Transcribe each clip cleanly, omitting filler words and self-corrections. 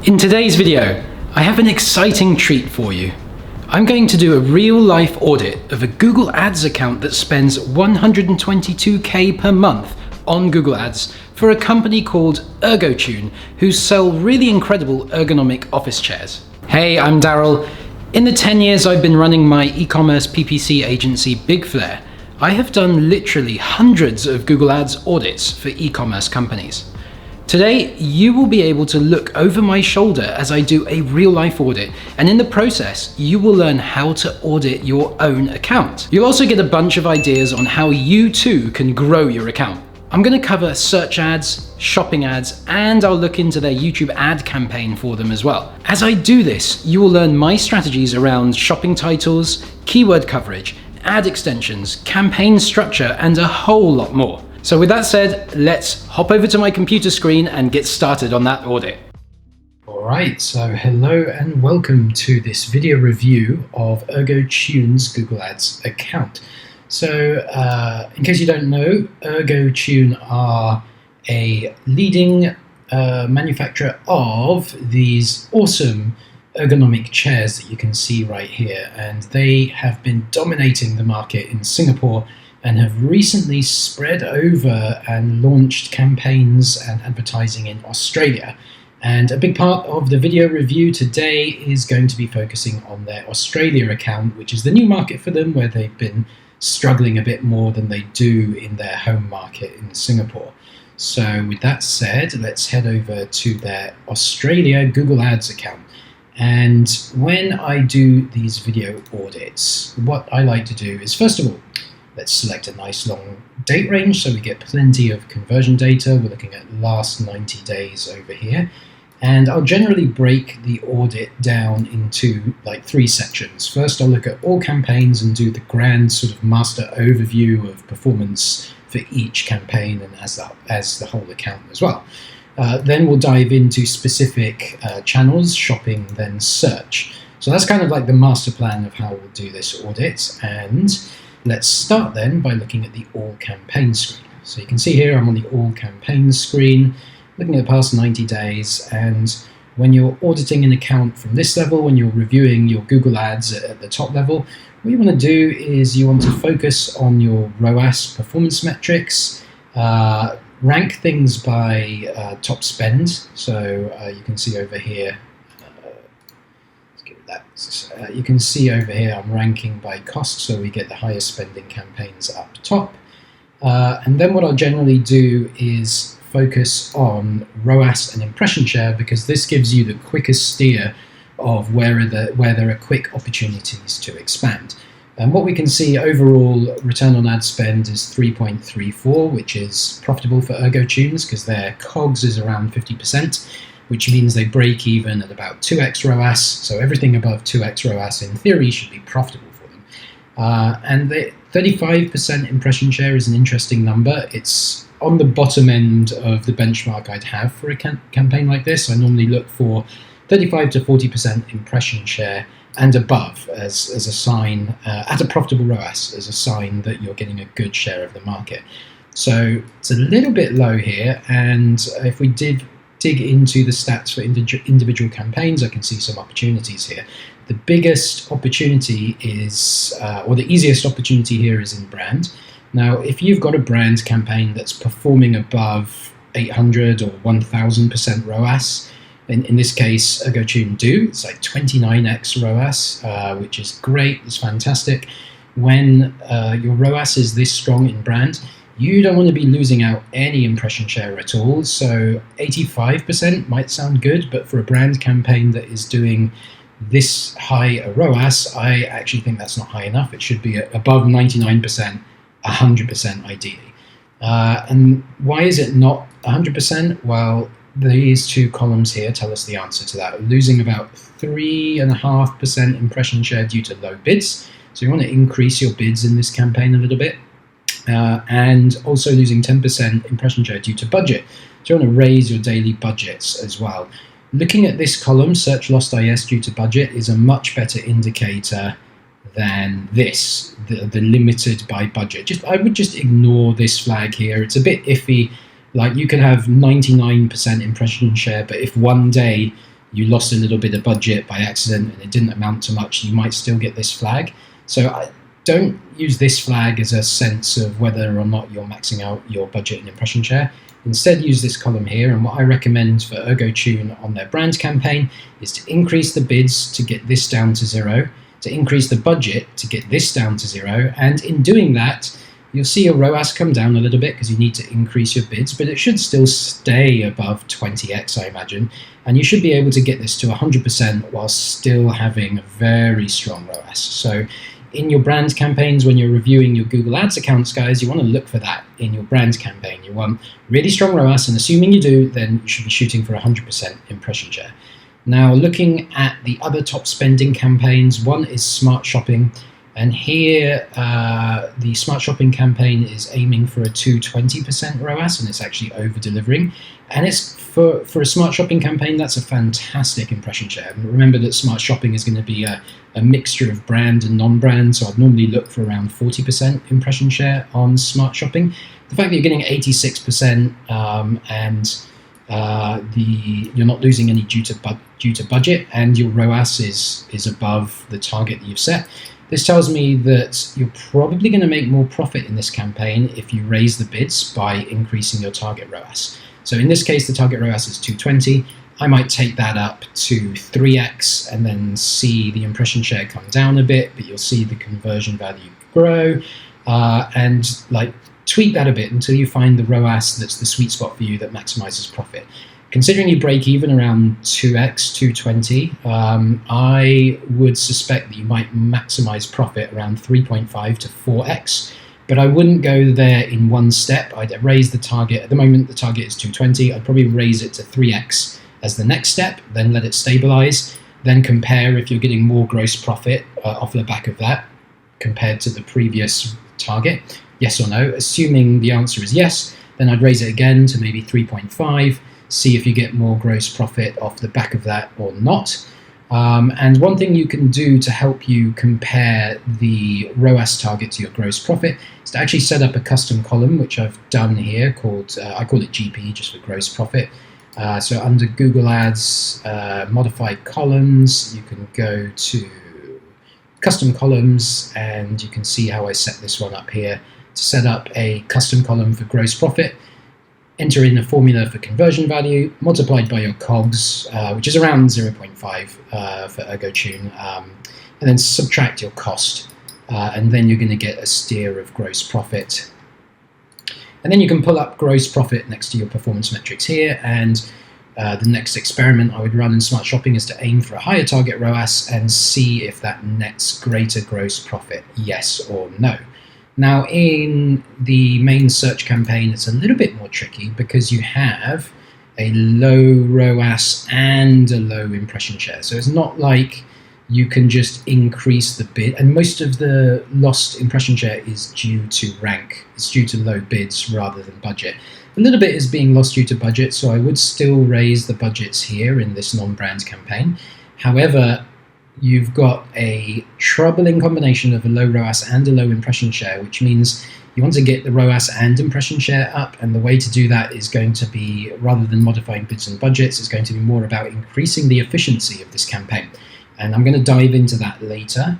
In today's video, I have an exciting treat for you. I'm going to do a real-life audit of a Google Ads account that spends $122K per month on Google Ads for a company called Ergo Tune, who sell really incredible ergonomic office chairs. Hey, I'm Daryl. In the 10 years I've been running my e-commerce PPC agency Big Flare, I have done literally hundreds of Google Ads audits for e-commerce companies. Today, you will be able to look over my shoulder as I do a real-life audit, and in the process, you will learn how to audit your own account. You'll also get a bunch of ideas on how you too can grow your account. I'm going to cover search ads, shopping ads, and I'll look into their YouTube ad campaign for them as well. As I do this, you will learn my strategies around shopping titles, keyword coverage, ad extensions, campaign structure, and a whole lot more. So with that said, let's hop over to my computer screen and get started on that audit. Alright, so hello and welcome to this video review of Ergo Tune's Google Ads account. So in case you don't know, Ergo Tune are a leading manufacturer of these awesome ergonomic chairs that you can see right here, and they have been dominating the market in Singapore and have recently spread over and launched campaigns and advertising in Australia. And a big part of the video review today is going to be focusing on their Australia account, which is the new market for them, where they've been struggling a bit more than they do in their home market in Singapore. So with that said, let's head over to their Australia Google Ads account. And when I do these video audits, what I like to do is, first of all, let's select a nice long date range so we get plenty of conversion data. We're looking at last 90 days over here. And I'll generally break the audit down into like 3 sections. First, I'll look at all campaigns and do the grand sort of master overview of performance for each campaign and as the whole account as well. Then we'll dive into specific channels, shopping, then search. So that's kind of like the master plan of how we'll do this audit. And let's start then by looking at the all campaign screen. So you can see here I'm on the all campaign screen, looking at the past 90 days. And when you're auditing an account from this level, when you're reviewing your Google Ads at the top level, what you want to do is you want to focus on your ROAS performance metrics, rank things by top spend. So you can see over here, you can see over here I'm ranking by cost, so we get the highest spending campaigns up top. And then what I'll generally do is focus on ROAS and impression share, because this gives you the quickest steer of where there are quick opportunities to expand. And what we can see overall return on ad spend is 3.34, which is profitable for Ergo Tunes because their COGS is around 50%, which means they break even at about 2x ROAS. So everything above 2x ROAS in theory should be profitable for them. And the 35% impression share is an interesting number. It's on the bottom end of the benchmark I'd have for a campaign like this. I normally look for 35 to 40% impression share and above as a sign, at a profitable ROAS, as a sign that you're getting a good share of the market. So it's a little bit low here, and if we dig into the stats for individual campaigns, I can see some opportunities here. The biggest opportunity is, or the easiest opportunity here is in brand. Now, if you've got a brand campaign that's performing above 800 or 1000% ROAS, in this case, Ergo Tune do. It's like 29x ROAS, which is great. It's fantastic. When your ROAS is this strong in brand, you don't want to be losing out any impression share at all. So 85% might sound good, but for a brand campaign that is doing this high a ROAS, I actually think that's not high enough. It should be above 99%, 100% ideally. And why is it not 100%? Well, these 2 columns here tell us the answer to that. We're losing about 3.5% impression share due to low bids. So you want to increase your bids in this campaign a little bit. And also losing 10% impression share due to budget. So you want to raise your daily budgets as well. Looking at this column, search lost IS due to budget, is a much better indicator than this, the limited by budget. I would just ignore this flag here. It's a bit iffy. Like, you can have 99% impression share, but if one day you lost a little bit of budget by accident and it didn't amount to much, you might still get this flag. So I don't use this flag as a sense of whether or not you're maxing out your budget and impression share. Instead, use this column here, and what I recommend for Ergo Tune on their brand campaign is to increase the bids to get this down to 0, to increase the budget to get this down to 0, and in doing that, you'll see your ROAS come down a little bit because you need to increase your bids, but it should still stay above 20x, I imagine, and you should be able to get this to 100% while still having a very strong ROAS. So in your brand campaigns, when you're reviewing your Google Ads accounts, guys, you want to look for that in your brand campaign. You want really strong ROAS, and assuming you do, then you should be shooting for 100% impression share. Now, looking at the other top spending campaigns, one is Smart Shopping, and here the Smart Shopping campaign is aiming for a 220% ROAS, and it's actually over-delivering. And it's for a Smart Shopping campaign, that's a fantastic impression share. And remember that Smart Shopping is going to be a mixture of brand and non-brand, so I'd normally look for around 40% impression share on Smart Shopping. The fact that you're getting 86% you're not losing any due to budget, and your ROAS is above the target that you've set. This tells me that you're probably going to make more profit in this campaign if you raise the bids by increasing your target ROAS. So in this case, the target ROAS is 220. I might take that up to 3x and then see the impression share come down a bit, but you'll see the conversion value grow, and like tweak that a bit until you find the ROAS that's the sweet spot for you that maximizes profit. Considering you break even around 2x, 220, I would suspect that you might maximize profit around 3.5 to 4x, but I wouldn't go there in one step. I'd raise the target. At the moment, the target is 220. I'd probably raise it to 3x as the next step, then let it stabilize, then compare if you're getting more gross profit off the back of that compared to the previous target, yes or no. Assuming the answer is yes, then I'd raise it again to maybe 3.5, see if you get more gross profit off the back of that or not. And one thing you can do to help you compare the ROAS target to your gross profit is to actually set up a custom column, which I've done here, called, I call it GP, just for gross profit. So under Google Ads, modified columns, you can go to custom columns, and you can see how I set this one up here. To set up a custom column for gross profit, enter in a formula for conversion value multiplied by your COGS, which is around 0.5 for Ergo Tune, and then subtract your cost, and then you're going to get a steer of gross profit. And then you can pull up gross profit next to your performance metrics here, and the next experiment I would run in Smart Shopping is to aim for a higher target ROAS and see if that nets greater gross profit, yes or no. Now, in the main search campaign, it's a little bit more tricky because you have a low ROAS and a low impression share. So it's not like you can just increase the bid, and most of the lost impression share is due to rank. It's due to low bids rather than budget. A little bit is being lost due to budget, so I would still raise the budgets here in this non-brand campaign. However, you've got a troubling combination of a low ROAS and a low impression share, which means you want to get the ROAS and impression share up, and the way to do that is going to be, rather than modifying bids and budgets, it's going to be more about increasing the efficiency of this campaign. And I'm going to dive into that later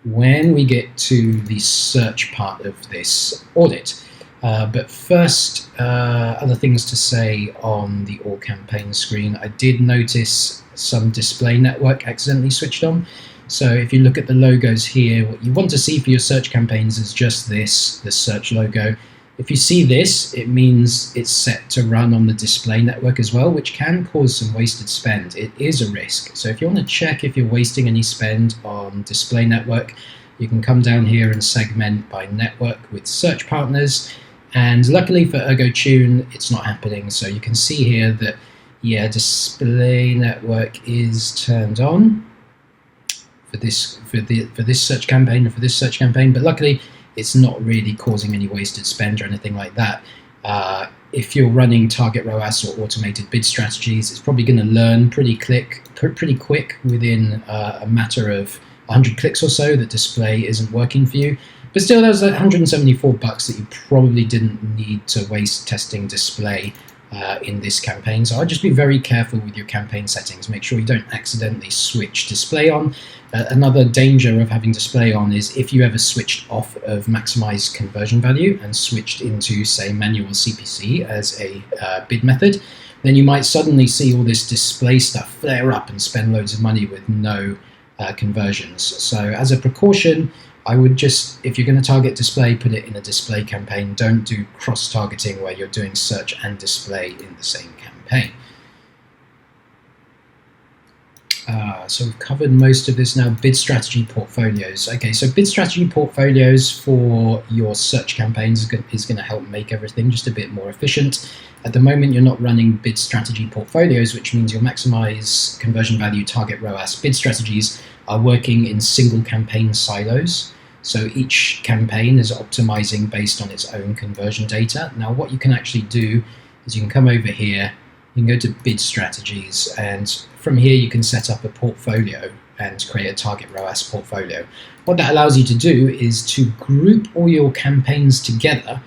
when we get to the search part of this audit. But first, other things to say on the all campaign screen. I did notice some display network accidentally switched on. So if you look at the logos here, what you want to see for your search campaigns is just the search logo. If you see this, it means it's set to run on the display network as well, which can cause some wasted spend. It is a risk. So if you want to check if you're wasting any spend on display network, you can come down here and segment by network with search partners. And luckily for Ergo Tune, it's not happening. So you can see here that, yeah, display network is turned on for this search campaign and for this search campaign, but luckily it's not really causing any wasted spend or anything like that. If you're running target ROAS or automated bid strategies, it's probably going to learn pretty quick within a matter of 100 clicks or so that display isn't working for you. But still, that was like $174 that you probably didn't need to waste testing display in this campaign. So I'd just be very careful with your campaign settings. Make sure you don't accidentally switch display on. Another danger of having display on is if you ever switched off of maximize conversion value and switched into, say, manual CPC as a bid method, then you might suddenly see all this display stuff flare up and spend loads of money with no conversions. So as a precaution, I would just, if you're going to target display, put it in a display campaign. Don't do cross-targeting where you're doing search and display in the same campaign. So we've covered most of this now. Bid strategy portfolios. Okay, so bid strategy portfolios for your search campaigns is going to help make everything just a bit more efficient. At the moment, you're not running bid strategy portfolios, which means your maximize conversion value, target ROAS bid strategies are working in single campaign silos. So each campaign is optimizing based on its own conversion data. Now, what you can actually do is you can come over here, you can go to bid strategies, and from here you can set up a portfolio and create a target ROAS portfolio. What that allows you to do is to group all your campaigns together.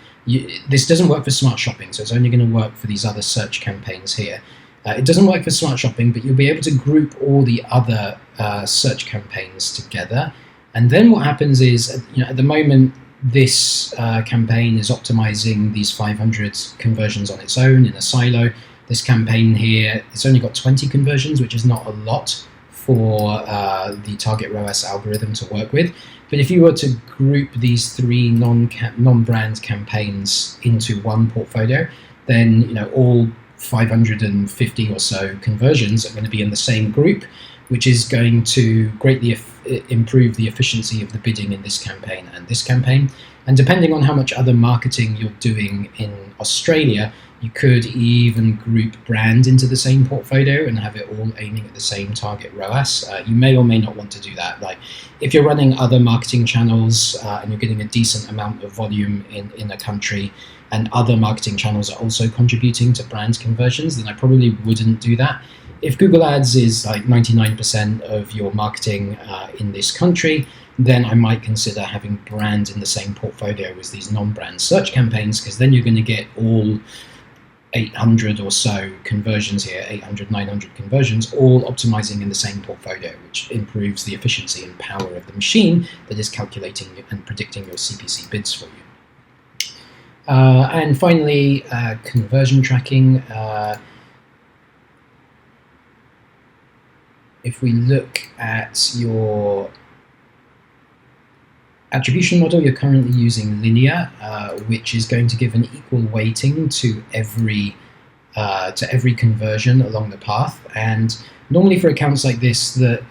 This doesn't work for smart shopping, so it's only going to work for these other search campaigns here. It doesn't work for smart shopping, but you'll be able to group all the other search campaigns together. And then what happens is, at the moment, this campaign is optimizing these 500 conversions on its own in a silo. This campaign here, it's only got 20 conversions, which is not a lot for the target ROAS algorithm to work with. But if you were to group these three non-brand campaigns into one portfolio, then all 550 or so conversions are going to be in the same group, which is going to greatly improve the efficiency of the bidding in this campaign and this campaign. And depending on how much other marketing you're doing in Australia, you could even group brand into the same portfolio and have it all aiming at the same target ROAS. You may or may not want to do that. Like if you're running other marketing channels and you're getting a decent amount of volume in a country, and other marketing channels are also contributing to brand conversions, then I probably wouldn't do that. If Google Ads is like 99% of your marketing in this country, then I might consider having brand in the same portfolio as these non-brand search campaigns, because then you're going to get all 800 or so conversions here, 800, 900 conversions, all optimizing in the same portfolio, which improves the efficiency and power of the machine that is calculating and predicting your CPC bids for you. And finally, conversion tracking. If we look at your attribution model, you're currently using linear, which is going to give an equal weighting to every conversion along the path. And normally for accounts like this that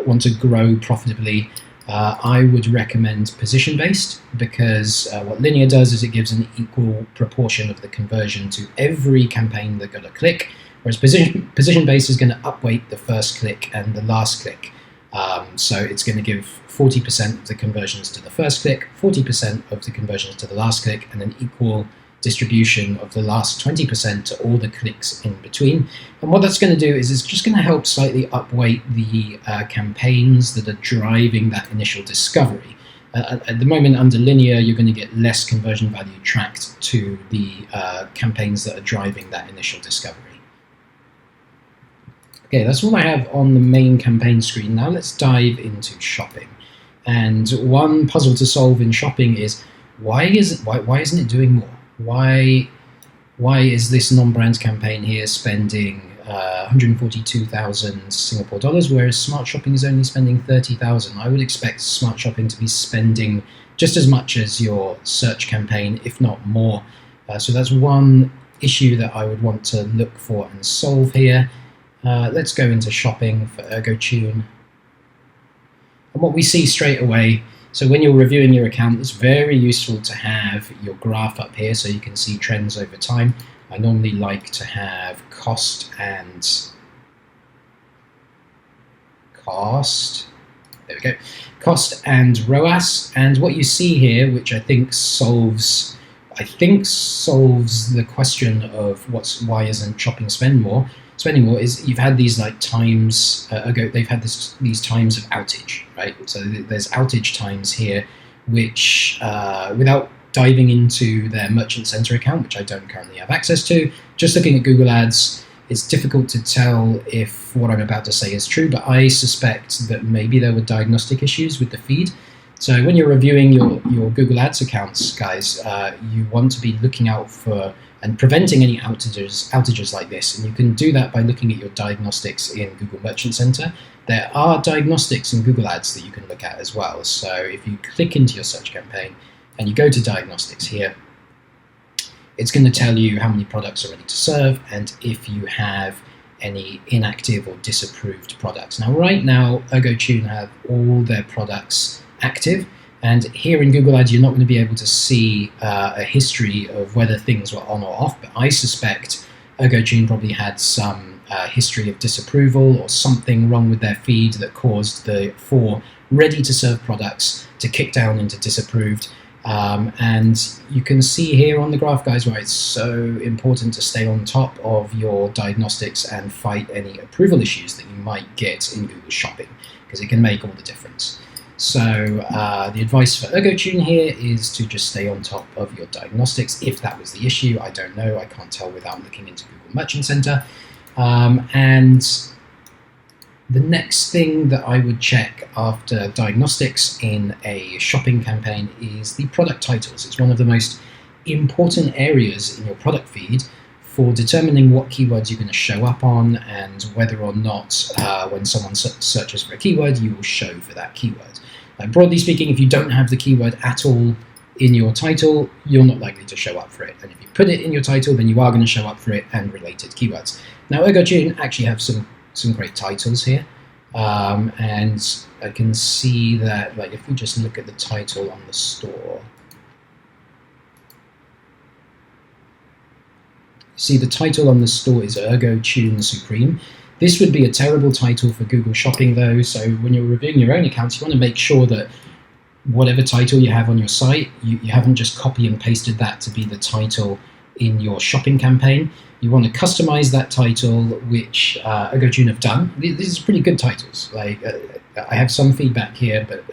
want to grow profitably, I would recommend position-based, because what linear does is it gives an equal proportion of the conversion to every campaign that got a click, whereas position-based is going to upweight the first click and the last click. So it's going to give 40% of the conversions to the first click, 40% of the conversions to the last click, and an equal distribution of the last 20% to all the clicks in between. And what that's going to do is it's just going to help slightly upweight the campaigns that are driving that initial discovery. At the moment, under linear, you're going to get less conversion value tracked to the campaigns that are driving that initial discovery. Okay, that's all I have on the main campaign screen. Now let's dive into shopping. And one puzzle to solve in shopping is why isn't it doing more? Why is this non-brand campaign here spending 142,000 Singapore dollars, whereas smart shopping is only spending 30,000? I would expect smart shopping to be spending just as much as your search campaign, if not more. So that's one issue that I would want to look for and solve here. Let's go into shopping for Ergo Tune. And what we see straight away, so when you're reviewing your account, it's very useful to have your graph up here so you can see trends over time. I normally like to have cost, there we go, cost and ROAS. And what you see here, which I think solves the question of why isn't shopping spending more, is you've had these like times ago, they've had these times of outage, right? So there's outage times here, which without diving into their Merchant Center account, which I don't currently have access to. Just looking at Google Ads, it's difficult to tell if what I'm about to say is true, but I suspect that maybe there were diagnostic issues with the feed. So when you're reviewing your Google Ads accounts, guys, you want to be looking out for and preventing any outages like this. And you can do that by looking at your diagnostics in Google Merchant Center. There are diagnostics in Google Ads that you can look at as well. So if you click into your search campaign and you go to diagnostics here, it's going to tell you how many products are ready to serve and if you have any inactive or disapproved products. Now, right now, Ergo Tune have all their products active, and here in Google Ads, you're not going to be able to see a history of whether things were on or off, but I suspect Ergo Tune probably had some history of disapproval or something wrong with their feed that caused the 4 ready-to-serve products to kick down into disapproved. And you can see here on the graph, guys, why it's so important to stay on top of your diagnostics and fight any approval issues that you might get in Google Shopping, because it can make all the difference. So the advice for Ergo Tune here is to just stay on top of your diagnostics. If that was the issue, I don't know. I can't tell without looking into Google Merchant Center. And the next thing that I would check after diagnostics in a shopping campaign is the product titles. It's one of the most important areas in your product feed for determining what keywords you're going to show up on and whether or not when someone searches for a keyword, you will show for that keyword. Broadly speaking, if you don't have the keyword at all in your title, you're not likely to show up for it. And if you put it in your title, then you are going to show up for it and related keywords. Now, Ergo Tune actually have some great titles here. And I can see that, like, if we just look at the title on the store, see the title on the store is Ergo Tune Supreme. This would be a terrible title for Google Shopping though, so when you're reviewing your own accounts, you want to make sure that whatever title you have on your site, you haven't just copy and pasted that to be the title in your shopping campaign. You want to customize that title, which Ergo Tune have done. These are pretty good titles. Like I have some feedback here, but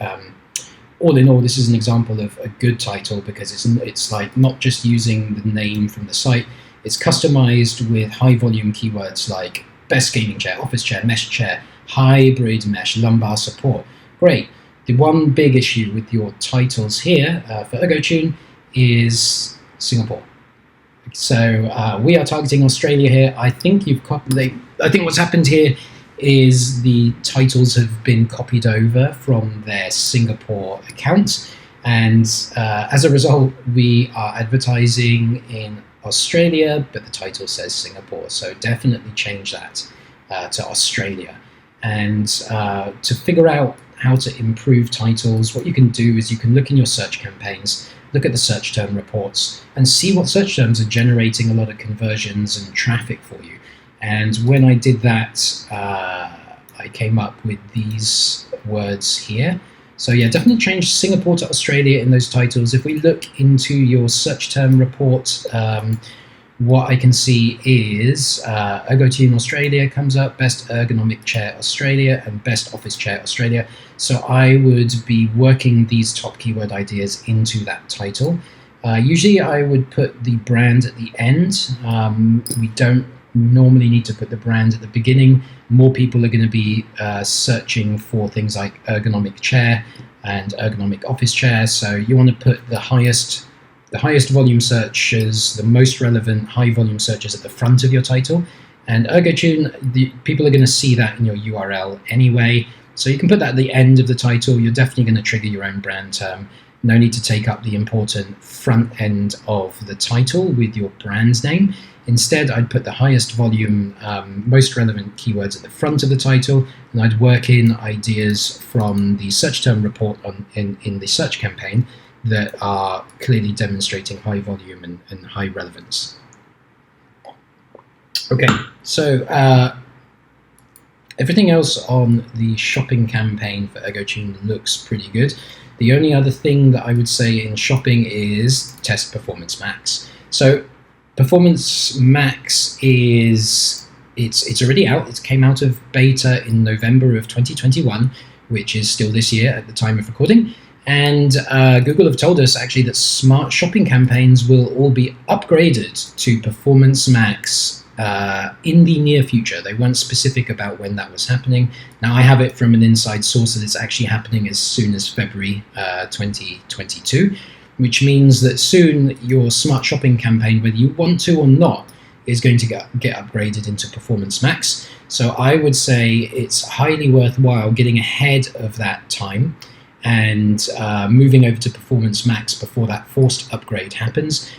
all in all, this is an example of a good title because it's like not just using the name from the site. It's customized with high volume keywords like best gaming chair, office chair, mesh chair, hybrid mesh, lumbar support. Great. The one big issue with your titles here for Ergo Tune is Singapore. So we are targeting Australia here. I think I think what's happened here is the titles have been copied over from their Singapore account, and as a result, we are advertising in Australia, but the title says Singapore. So definitely change that to Australia. And to figure out how to improve titles, what you can do is you can look in your search campaigns, look at the search term reports, and see what search terms are generating a lot of conversions and traffic for you. And when I did that, I came up with these words here. So yeah, definitely change Singapore to Australia in those titles. If we look into your search term report, what I can see is Ergo Tune Australia comes up, best ergonomic chair Australia, and best office chair Australia. So I would be working these top keyword ideas into that title. Usually I would put the brand at the end. We don't normally need to put the brand at the beginning. More people are going to be searching for things like ergonomic chair and ergonomic office chair. So you want to put the highest volume searches, the most relevant high volume searches at the front of your title. And Ergo Tune, people are going to see that in your URL anyway. So you can put that at the end of the title. You're definitely going to trigger your own brand term. No need to take up the important front end of the title with your brand name. Instead, I'd put the highest volume, most relevant keywords at the front of the title, and I'd work in ideas from the search term report in the search campaign that are clearly demonstrating high volume and high relevance. Okay, so everything else on the shopping campaign for Ergo Tune looks pretty good. The only other thing that I would say in shopping is test Performance Max. So Performance Max it's already out. It came out of beta in November of 2021, which is still this year at the time of recording. And Google have told us actually that smart shopping campaigns will all be upgraded to Performance Max in the near future. They weren't specific about when that was happening. Now I have it from an inside source that it's actually happening as soon as February 2022, which means that soon your smart shopping campaign, whether you want to or not, is going to get upgraded into Performance Max. So I would say it's highly worthwhile getting ahead of that time and moving over to Performance Max before that forced upgrade happens.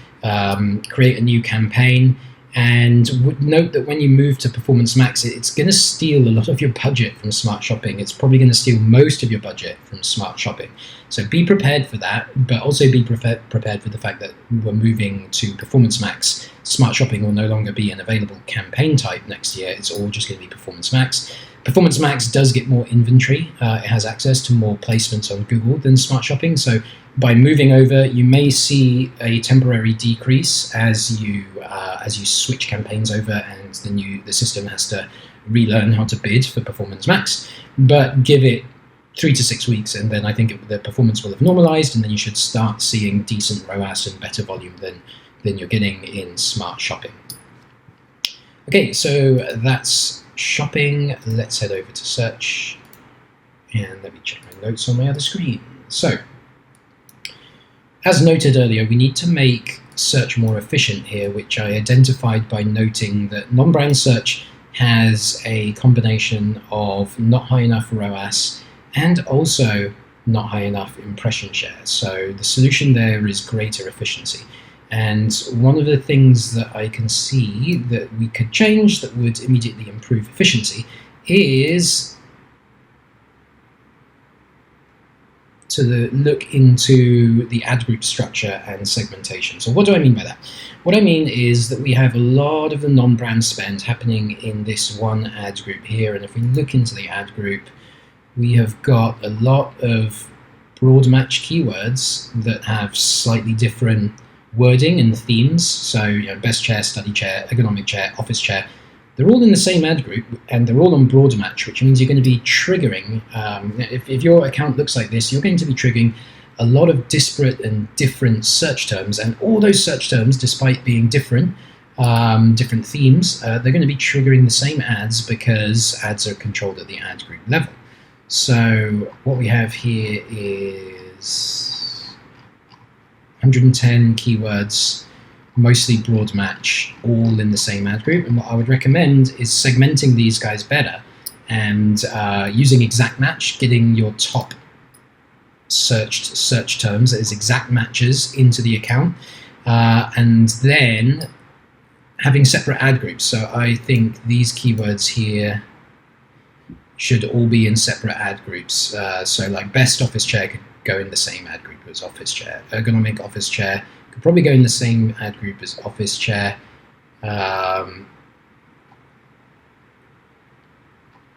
Create a new campaign, and note that when you move to Performance Max, it's going to steal a lot of your budget from Smart Shopping. It's probably going to steal most of your budget from Smart Shopping. So be prepared for that, but also be prepared for the fact that we're moving to Performance Max. Smart Shopping will no longer be an available campaign type next year. It's all just going to be Performance Max. Performance Max does get more inventory. It has access to more placements on Google than Smart Shopping. So by moving over, you may see a temporary decrease as you switch campaigns over, and the system has to relearn how to bid for Performance Max. But give it 3 to 6 weeks, and then I think the performance will have normalized, and then you should start seeing decent ROAS and better volume than you're getting in Smart Shopping. Okay, so that's shopping. Let's head over to search, and let me check my notes on my other screen. So, as noted earlier, we need to make search more efficient here, which I identified by noting that non-brand search has a combination of not high enough ROAS and also not high enough impression share. So the solution there is greater efficiency. And one of the things that I can see that we could change that would immediately improve efficiency is to look into the ad group structure and segmentation. So what do I mean by that? What I mean is that we have a lot of the non-brand spend happening in this one ad group here. And if we look into the ad group, we have got a lot of broad match keywords that have slightly different wording and themes. So, best chair, study chair, ergonomic chair, office chair, they're all in the same ad group, and they're all on broad match, which means you're going to be triggering, if your account looks like this, you're going to be triggering a lot of disparate and different search terms, and all those search terms, despite being different themes, they're going to be triggering the same ads because ads are controlled at the ad group level. So what we have here is 110 keywords, mostly broad match, all in the same ad group. And what I would recommend is segmenting these guys better and using exact match, getting your top searched search terms as exact matches into the account, and then having separate ad groups. So I think these keywords here should all be in separate ad groups. So like best office chair could go in the same ad group as office chair. Ergonomic office chair could probably go in the same ad group as office chair.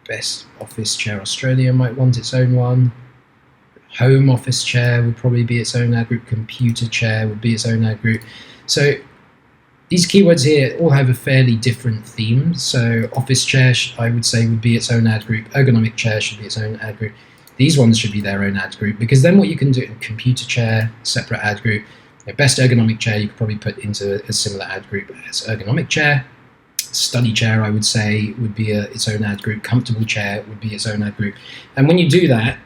Best office chair Australia might want its own one. Home office chair would probably be its own ad group. Computer chair would be its own ad group. So these keywords here all have a fairly different theme. So office chair, I would say, would be its own ad group. Ergonomic chair should be its own ad group. These ones should be their own ad group, because then what you can do, computer chair, separate ad group. Best ergonomic chair you could probably put into a similar ad group as ergonomic chair. Study chair, I would say, would be its own ad group. Comfortable chair would be its own ad group. And when you do that,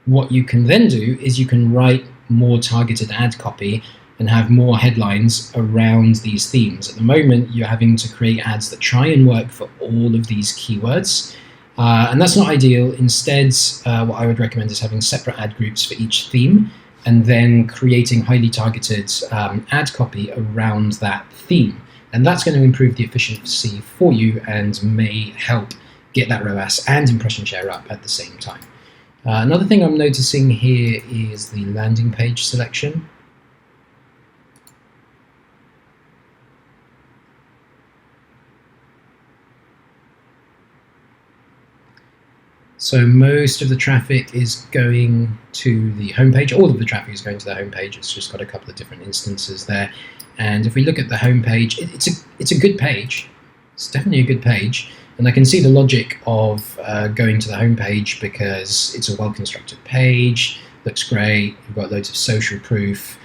what you can then do is you can write more targeted ad copy and have more headlines around these themes. At the moment, you're having to create ads that try and work for all of these keywords. And that's not ideal. Instead, what I would recommend is having separate ad groups for each theme, and then creating highly targeted ad copy around that theme. And that's going to improve the efficiency for you and may help get that ROAS and impression share up at the same time. Another thing I'm noticing here is the landing page selection. So most of the traffic is going to the homepage. All of the traffic is going to the homepage. It's just got a couple of different instances there. And if we look at the homepage, it's a good page. It's definitely a good page. And I can see the logic of going to the homepage because it's a well-constructed page. looks great. You've got loads of social proof.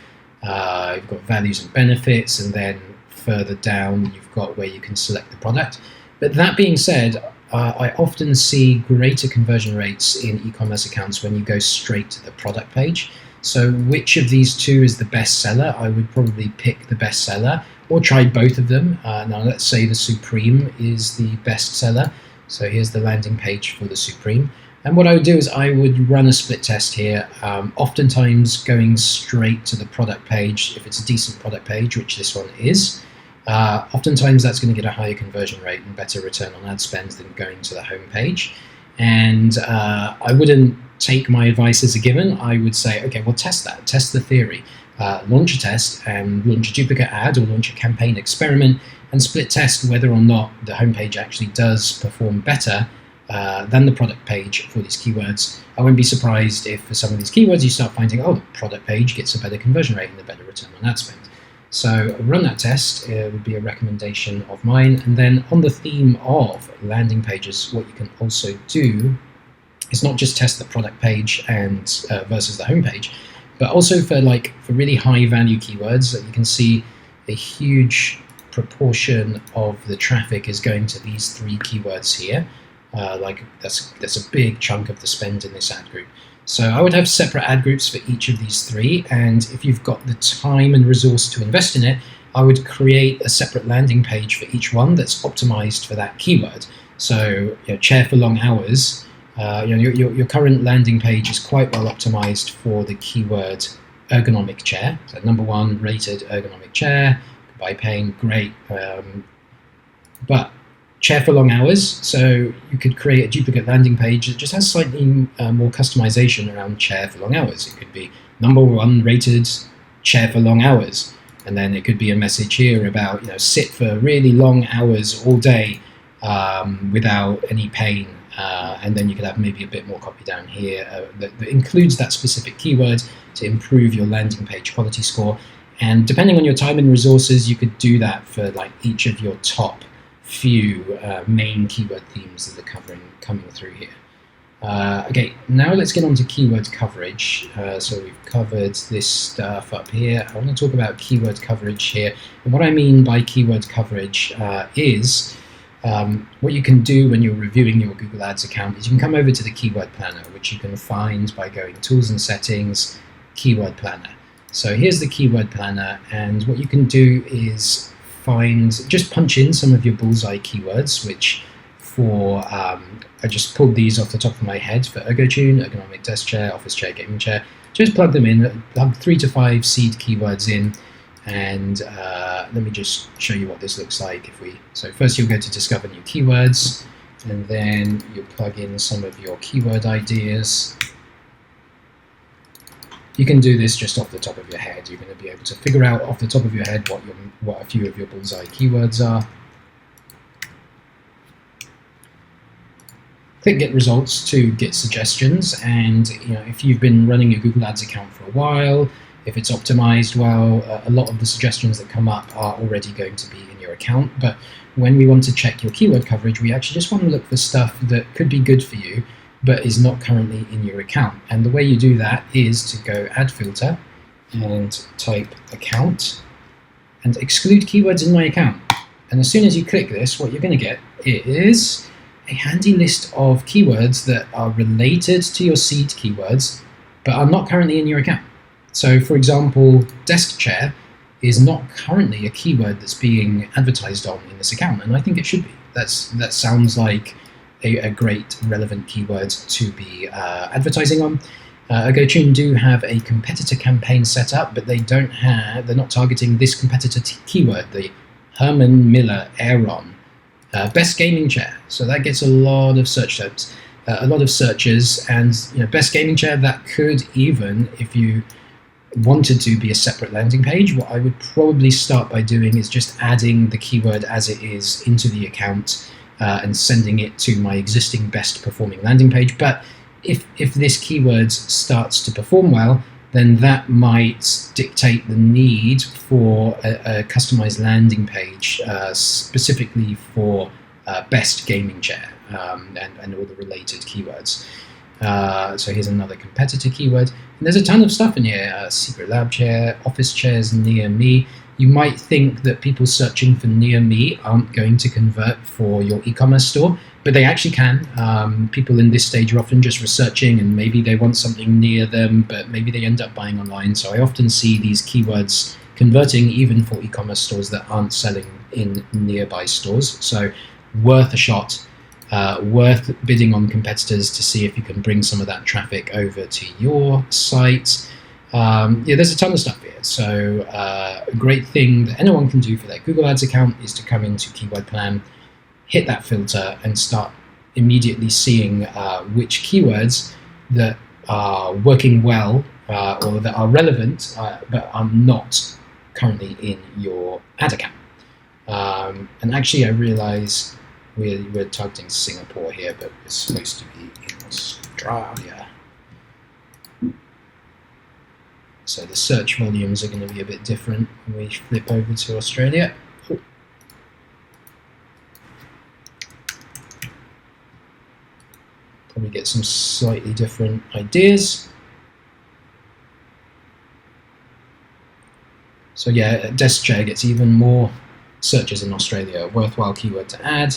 You've got values and benefits, and then further down you've got where you can select the product. But that being said, I often see greater conversion rates in e-commerce accounts when you go straight to the product page. So which of these two is the best seller? I would probably pick the best seller, or try both of them. Now let's say the Supreme is the best seller. So here's the landing page for the Supreme. And what I would do is I would run a split test here, oftentimes going straight to the product page if it's a decent product page, which this one is. Oftentimes that's going to get a higher conversion rate and better return on ad spend than going to the home page. And I wouldn't take my advice as a given. I would say, okay, well, test that, test the theory. Launch a test and launch a duplicate ad, or launch a campaign experiment and split test whether or not the homepage actually does perform better than the product page for these keywords. I wouldn't be surprised if for some of these keywords you start finding, oh, the product page gets a better conversion rate and a better return on ad spend. So run that test, it would be a recommendation of mine. And then on the theme of landing pages, what you can also do is not just test the product page and versus the homepage, but also for really high value keywords. You can see a huge proportion of the traffic is going to these three keywords here. That's a big chunk of the spend in this ad group. So I would have separate ad groups for each of these three, and if you've got the time and resource to invest in it, I would create a separate landing page for each one that's optimized for that keyword. So, chair for long hours, your current landing page is quite well optimized for the keyword ergonomic chair. So #1 rated ergonomic chair by paying, great. But chair for long hours, so you could create a duplicate landing page that just has slightly more customization around chair for long hours. It could be #1 rated chair for long hours, and then it could be a message here about sit for really long hours all day without any pain, and then you could have maybe a bit more copy down here that includes that specific keyword to improve your landing page quality score. And depending on your time and resources, you could do that for each of your top few main keyword themes that are coming through here. Okay, now let's get on to keyword coverage. So we've covered this stuff up here. I want to talk about keyword coverage here. And what I mean by keyword coverage is what you can do when you're reviewing your Google Ads account is you can come over to the keyword planner, which you can find by going Tools and Settings, Keyword Planner. So here's the keyword planner, and what you can do is just punch in some of your bullseye keywords, which I just pulled these off the top of my head for Ergo Tune, ergonomic desk chair, office chair, gaming chair. Just plug them in, plug 3 to 5 seed keywords in, and let me just show you what this looks like. So first you'll go to discover new keywords, and then you plug in some of your keyword ideas. You can do this just off the top of your head. You're going to be able to figure out off the top of your head what a few of your bullseye keywords are. Click Get Results to get suggestions, and if you've been running your Google Ads account for a while, if it's optimized well, a lot of the suggestions that come up are already going to be in your account. But when we want to check your keyword coverage, we actually just want to look for stuff that could be good for you but is not currently in your account. And the way you do that is to go Add Filter and type Account and exclude keywords in my account. And as soon as you click this, what you're going to get is a handy list of keywords that are related to your seed keywords but are not currently in your account. So for example, desk chair is not currently a keyword that's being advertised on in this account, and I think it should be. That sounds like a great relevant keyword to be advertising on. Ergo Tune do have a competitor campaign set up, but they're not targeting this competitor keyword, the Herman Miller Aeron best gaming chair. So that gets a lot of search terms, a lot of searches, and best gaming chair, that could even, if you wanted to, be a separate landing page. What I would probably start by doing is just adding the keyword as it is into the account and sending it to my existing best performing landing page. But if this keyword starts to perform well, then that might dictate the need for a customized landing page specifically for best gaming chair and all the related keywords. So here's another competitor keyword. And there's a ton of stuff in here. Secret lab chair, office chairs near me. You might think that people searching for near me aren't going to convert for your e-commerce store, but they actually can. People in this stage are often just researching, and maybe they want something near them, but maybe they end up buying online. So I often see these keywords converting even for e-commerce stores that aren't selling in nearby stores. So worth a shot. Worth bidding on competitors to see if you can bring some of that traffic over to your site. There's a ton of stuff here. So a great thing that anyone can do for their Google Ads account is to come into Keyword Plan, hit that filter, and start immediately seeing which keywords that are working well or that are relevant but are not currently in your ad account. And actually I realize we're targeting Singapore here, but it's supposed to be in Australia. So the search volumes are going to be a bit different when we flip over to Australia. Oh. Probably get some slightly different ideas. So yeah, desk chair gets even more searches in Australia. Worthwhile keyword to add.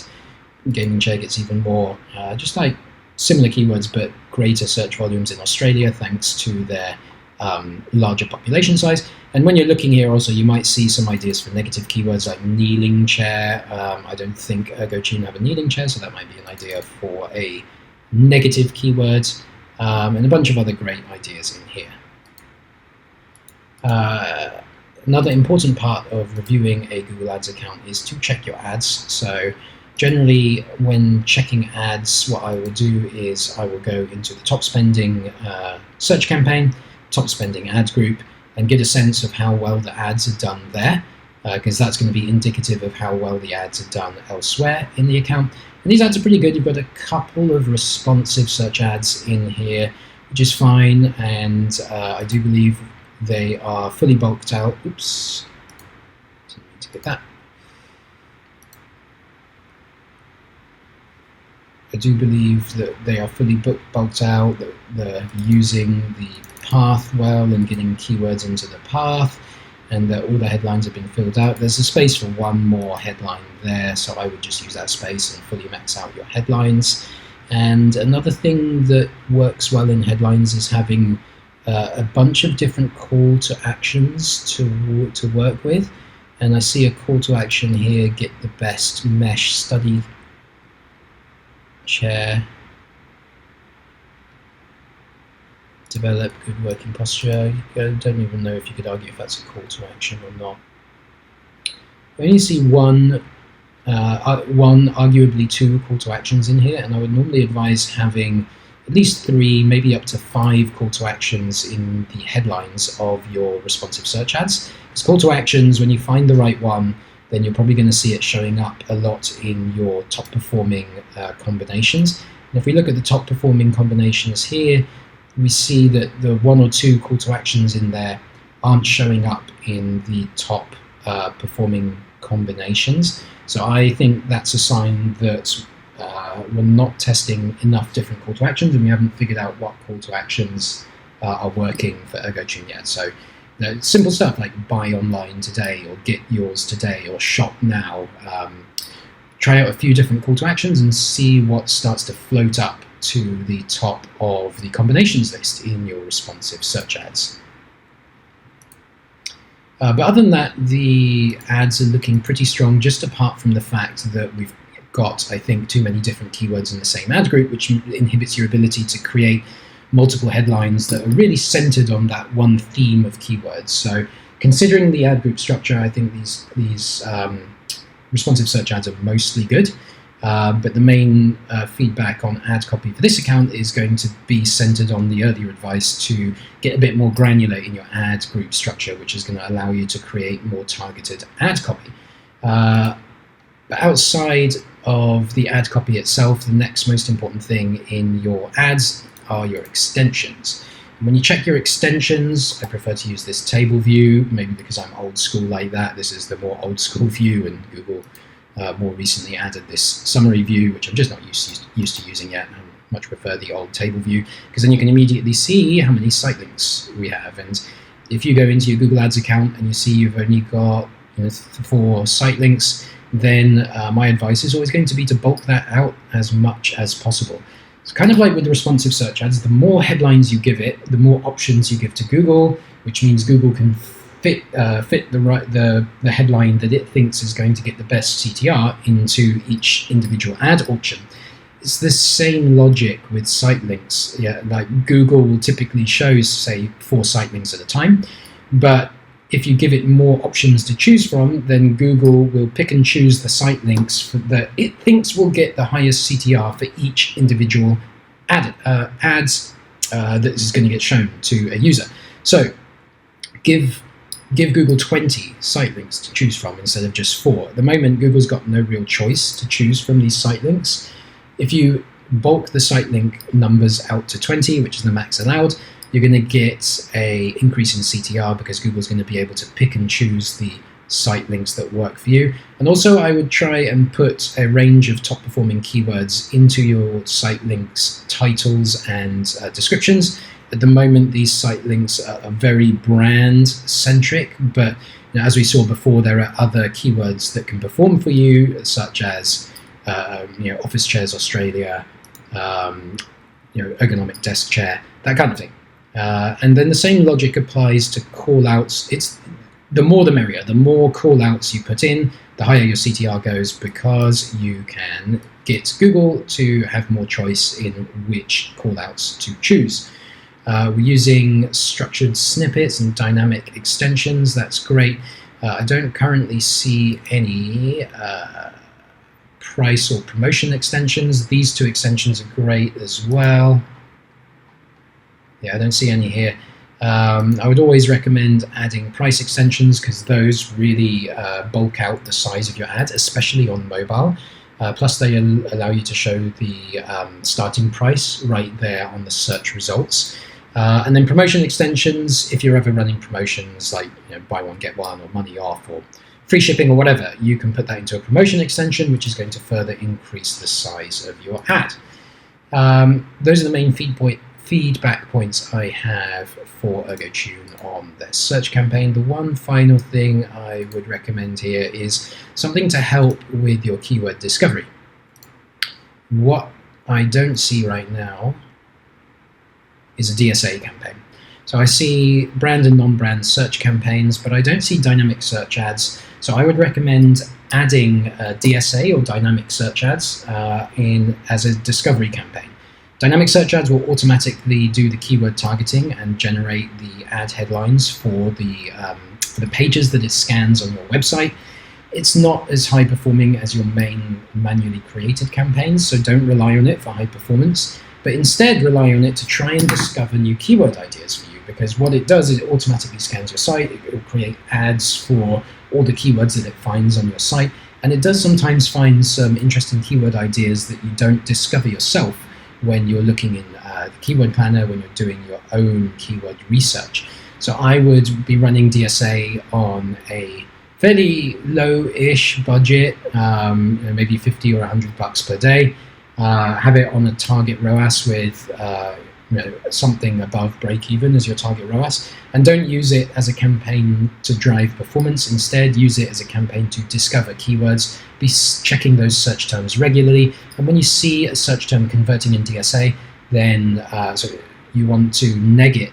Gaming chair gets even more, just like similar keywords, but greater search volumes in Australia thanks to their larger population size. And when you're looking here also, you might see some ideas for negative keywords like kneeling chair. I don't think Ergo Tune have a kneeling chair, so that might be an idea for a negative keyword, and a bunch of other great ideas in here. Another important part of reviewing a Google Ads account is to check your ads. So generally, when checking ads, what I will do is I will go into the top spending search campaign, top spending ad group, and get a sense of how well the ads are done there, because that's going to be indicative of how well the ads are done elsewhere in the account. And these ads are pretty good. You've got a couple of responsive search ads in here, which is fine, and I do believe they are fully bulked out. Oops, didn't mean to get that. I do believe that they are fully bulked out, that they're using the path well and getting keywords into the path, and that all the headlines have been filled out. There's a space for one more headline there, so I would just use that space and fully max out your headlines. And another thing that works well in headlines is having a bunch of different call to actions to work with. And I see a call to action here: get the best mesh study chair, develop good working posture. I don't even know if you could argue if that's a call to action or not. I only see one, arguably two call to actions in here, and I would normally advise having at least 3, maybe up to 5 call to actions in the headlines of your responsive search ads. Because call to actions, when you find the right one, then you're probably going to see it showing up a lot in your top performing combinations. And if we look at the top performing combinations here, we see that the 1 or 2 call to actions in there aren't showing up in the top performing combinations. So I think that's a sign that we're not testing enough different call to actions, and we haven't figured out what call to actions are working for Ergo Tune yet. So simple stuff like buy online today, or get yours today, or shop now. Try out a few different call to actions and see what starts to float up to the top of the combinations list in your responsive search ads. But other than that, the ads are looking pretty strong, just apart from the fact that we've got, I think, too many different keywords in the same ad group, which inhibits your ability to create multiple headlines that are really centered on that one theme of keywords. So considering the ad group structure, I think these responsive search ads are mostly good. But the main feedback on ad copy for this account is going to be centered on the earlier advice to get a bit more granular in your ad group structure, which is going to allow you to create more targeted ad copy. But outside of the ad copy itself, the next most important thing in your ads are your extensions. And when you check your extensions, I prefer to use this table view, maybe because I'm old school like that. This is the more old school view, and Google more recently added this summary view, which I'm just not used to using yet. I'm much prefer the old table view, because then you can immediately see how many site links we have. And if you go into your Google Ads account and you see you've only got 4 site links, then my advice is always going to be to bulk that out as much as possible. It's kind of like with the responsive search ads. The more headlines you give it, the more options you give to Google, which means Google can fit the headline that it thinks is going to get the best CTR into each individual ad auction. It's the same logic with site links. Yeah, like Google will typically show, say, 4 site links at a time, but if you give it more options to choose from, then Google will pick and choose the site links that it thinks will get the highest CTR for each individual ads that is going to get shown to a user. So give Google 20 site links to choose from instead of just 4. At the moment, Google's got no real choice to choose from these site links. If you bulk the site link numbers out to 20, which is the max allowed, you're going to get an increase in CTR because Google's going to be able to pick and choose the site links that work for you. And also, I would try and put a range of top performing keywords into your site links titles and descriptions. At the moment, these site links are very brand centric, but as we saw before, there are other keywords that can perform for you, such as office chairs Australia, ergonomic desk chair, that kind of thing. And then the same logic applies to call outs. It's the more the merrier. The more call outs you put in, the higher your CTR goes, because you can get Google to have more choice in which call outs to choose. We're using structured snippets and dynamic extensions. That's great. I don't currently see any price or promotion extensions. These 2 extensions are great as well. Yeah, I don't see any here. I would always recommend adding price extensions because those really bulk out the size of your ad, especially on mobile. Plus, they allow you to show the starting price right there on the search results. And then promotion extensions, if you're ever running promotions like buy one, get one, or money off, or free shipping, or whatever, you can put that into a promotion extension, which is going to further increase the size of your ad. Those are the main feedback points I have for Ergo Tune on their search campaign. The one final thing I would recommend here is something to help with your keyword discovery. What I don't see right now is a DSA campaign. So I see brand and non-brand search campaigns, but I don't see dynamic search ads. So I would recommend adding DSA or dynamic search ads as a discovery campaign. Dynamic search ads will automatically do the keyword targeting and generate the ad headlines for the pages that it scans on your website. It's not as high performing as your main manually created campaigns, so don't rely on it for high performance, but instead rely on it to try and discover new keyword ideas for you, because what it does is it automatically scans your site. It will create ads for all the keywords that it finds on your site, and it does sometimes find some interesting keyword ideas that you don't discover yourself when you're looking in the keyword planner, when you're doing your own keyword research. So I would be running DSA on a fairly low-ish budget, maybe 50 or $100 per day. Have it on a target ROAS with something above break-even as your target ROAS, and don't use it as a campaign to drive performance. Instead, use it as a campaign to discover keywords. Be checking those search terms regularly, and when you see a search term converting in DSA, then so you want to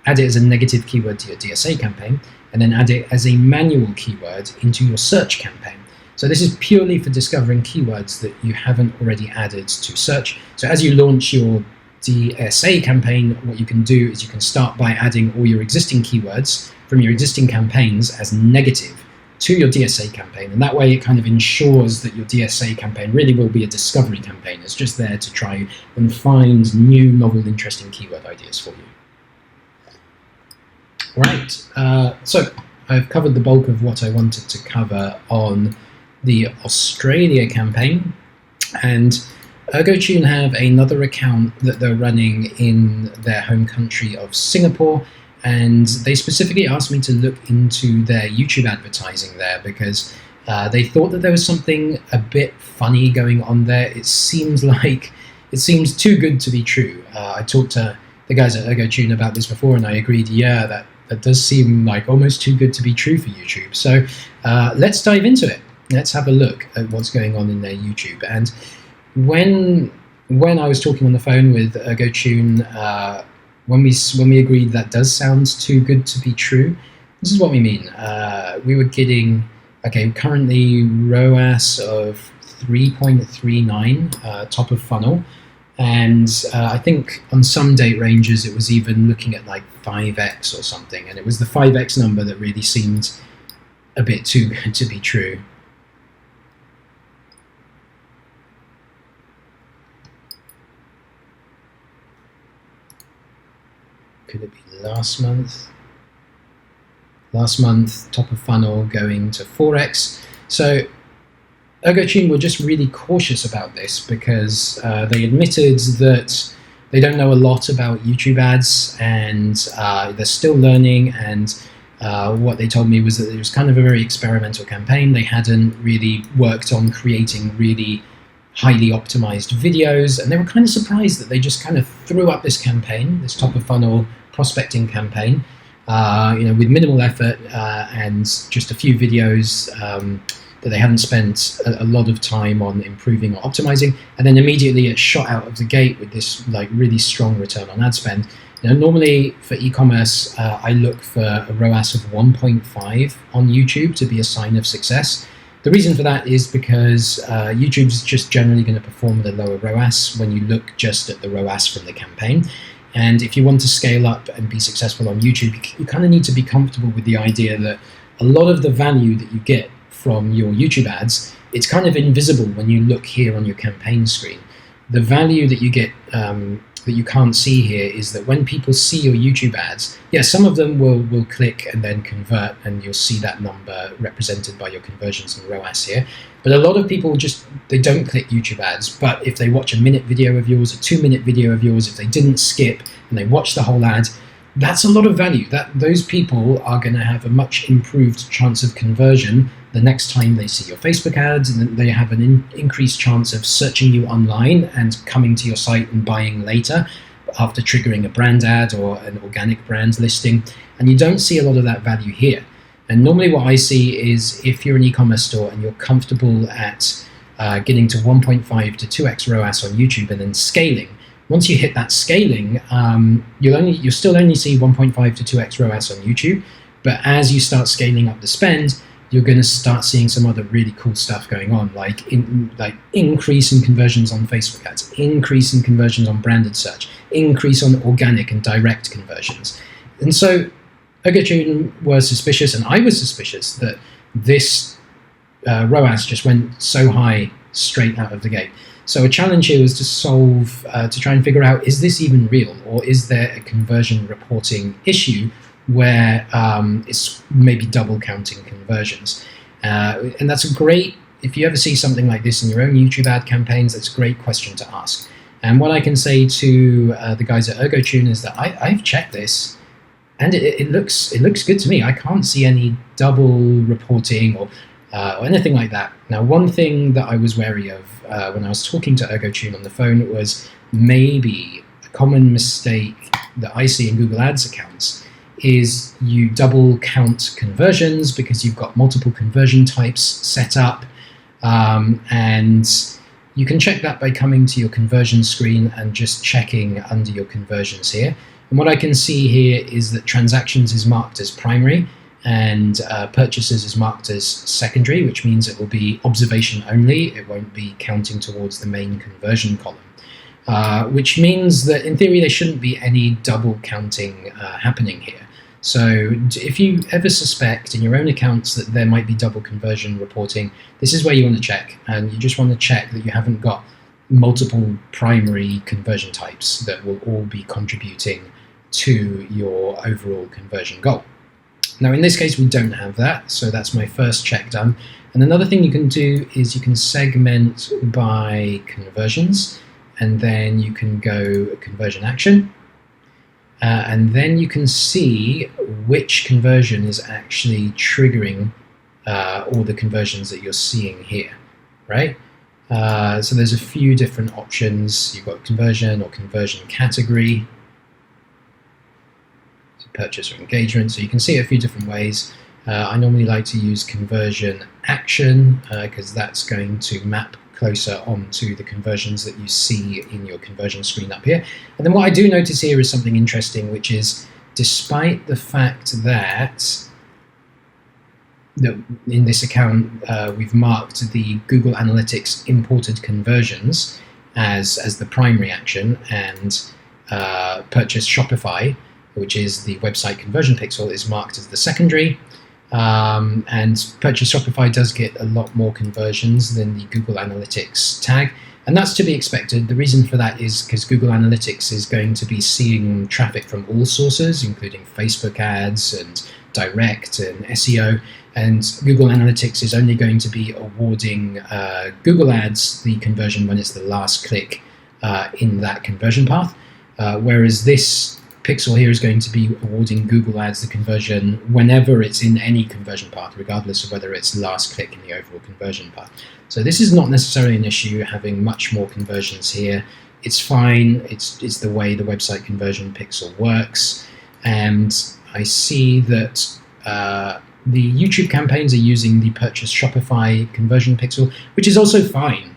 add it as a negative keyword to your DSA campaign, and then add it as a manual keyword into your search campaign. So this is purely for discovering keywords that you haven't already added to search. So as you launch your DSA campaign, what you can do is you can start by adding all your existing keywords from your existing campaigns as negative to your DSA campaign, and that way it kind of ensures that your DSA campaign really will be a discovery campaign. It's just there to try and find new, novel, interesting keyword ideas for you. Right, so I've covered the bulk of what I wanted to cover on the Australia campaign, and Ergo Tune have another account that they're running in their home country of Singapore, and they specifically asked me to look into their YouTube advertising there because they thought that there was something a bit funny going on there. It seems like it seems too good to be true. I talked to the guys at Ergo Tune about this before, and I agreed, yeah, that does seem like almost too good to be true for YouTube. So let's dive into it. Let's have a look at what's going on in their YouTube. And when I was talking on the phone with Ergo Tune, when we agreed that does sound too good to be true, this is what we mean. We were getting, currently ROAS of 3.39 top of funnel, and I think on some date ranges it was even looking at like 5x or something, and it was the 5x number that really seemed a bit too good to be true. Could it be last month? Last month, top of funnel going to 4x. So Ergo Tune were just really cautious about this because they admitted that they don't know a lot about YouTube ads, and they're still learning, and what they told me was that it was kind of a very experimental campaign. They hadn't really worked on creating really highly optimized videos, and they were kind of surprised that they just kind of threw up this campaign, this top of funnel prospecting campaign, with minimal effort and just a few videos that they hadn't spent a lot of time on improving or optimizing, and then immediately it shot out of the gate with this like really strong return on ad spend. Normally for e-commerce, I look for a ROAS of 1.5 on YouTube to be a sign of success. The reason for that is because YouTube's just generally going to perform at a lower ROAS when you look just at the ROAS from the campaign. And if you want to scale up and be successful on YouTube, you kind of need to be comfortable with the idea that a lot of the value that you get from your YouTube ads, it's kind of invisible when you look here on your campaign screen. The value that you get that you can't see here is that when people see your YouTube ads, some of them will click and then convert, and you'll see that number represented by your conversions and ROAS here. But a lot of people they don't click YouTube ads, but if they watch a minute video of yours, a 2-minute video of yours, if they didn't skip and they watch the whole ad, that's a lot of value. Those people are going to have a much improved chance of conversion the next time they see your Facebook ads, and they have an increased chance of searching you online and coming to your site and buying later after triggering a brand ad or an organic brand listing. And you don't see a lot of that value here. And normally what I see is if you're an e-commerce store and you're comfortable at getting to 1.5 to 2x ROAS on YouTube and then scaling, once you hit that scaling, you'll still only see 1.5 to 2x ROAS on YouTube, but as you start scaling up the spend, you're going to start seeing some other really cool stuff going on, like increase in conversions on Facebook ads, increase in conversions on branded search, increase on organic and direct conversions. And so Ergo Tune were suspicious, and I was suspicious, that this ROAS just went so high straight out of the gate. So a challenge here was to try and figure out, is this even real, or is there a conversion reporting issue where it's maybe double counting conversions? And that's a great, if you ever see something like this in your own YouTube ad campaigns, that's a great question to ask. And what I can say to the guys at Ergo Tune is that I've checked this, and it looks good to me. I can't see any double reporting or anything like that. Now, one thing that I was wary of when I was talking to Ergo Tune on the phone was maybe a common mistake that I see in Google Ads accounts is you double count conversions because you've got multiple conversion types set up, and you can check that by coming to your conversion screen and just checking under your conversions here. And what I can see here is that transactions is marked as primary, and purchases is marked as secondary, which means it will be observation only. It won't be counting towards the main conversion column, which means that in theory there shouldn't be any double counting happening here. So if you ever suspect in your own accounts that there might be double conversion reporting, this is where you want to check, and you just want to check that you haven't got multiple primary conversion types that will all be contributing to your overall conversion goal. Now, in this case, we don't have that, so that's my first check done. And another thing you can do is you can segment by conversions, and then you can go conversion action, and then you can see which conversion is actually triggering all the conversions that you're seeing here, right? So there's a few different options. You've got conversion or conversion category, so purchase or engagement. So you can see it a few different ways. I normally like to use conversion action because that's going to map closer onto the conversions that you see in your conversion screen up here. And then what I do notice here is something interesting, which is despite the fact that in this account we've marked the Google Analytics imported conversions as the primary action, and purchase Shopify, which is the website conversion pixel, is marked as the secondary. And purchase Shopify does get a lot more conversions than the Google Analytics tag, and that's to be expected. The reason for that is because Google Analytics is going to be seeing traffic from all sources, including Facebook ads and direct and SEO, and Google Analytics is only going to be awarding Google Ads the conversion when it's the last click in that conversion path, whereas this pixel here is going to be awarding Google Ads the conversion whenever it's in any conversion path, regardless of whether it's last click in the overall conversion path. So this is not necessarily an issue, having much more conversions here. It's fine. It's the way the website conversion pixel works. And I see that the YouTube campaigns are using the purchase Shopify conversion pixel, which is also fine.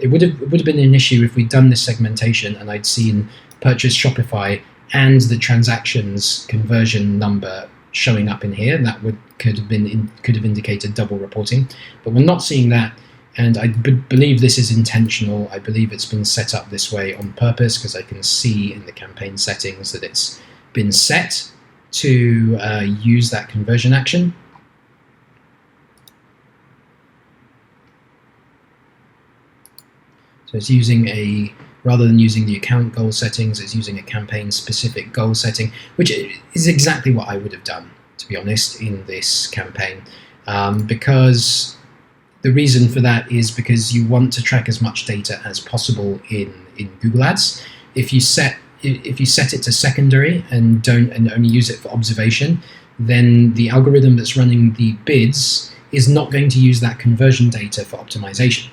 It would have been an issue if we'd done this segmentation and I'd seen purchase Shopify and the transactions conversion number showing up in here. That could have indicated double reporting, but we're not seeing that. And I believe this is intentional. I believe it's been set up this way on purpose because I can see in the campaign settings that it's been set to use that conversion action. So it's using rather than using the account goal settings, it's using a campaign specific goal setting, which is exactly what I would have done, to be honest, in this campaign. Because the reason for that is because you want to track as much data as possible in Google Ads. If you set it to secondary and only use it for observation, then the algorithm that's running the bids is not going to use that conversion data for optimization.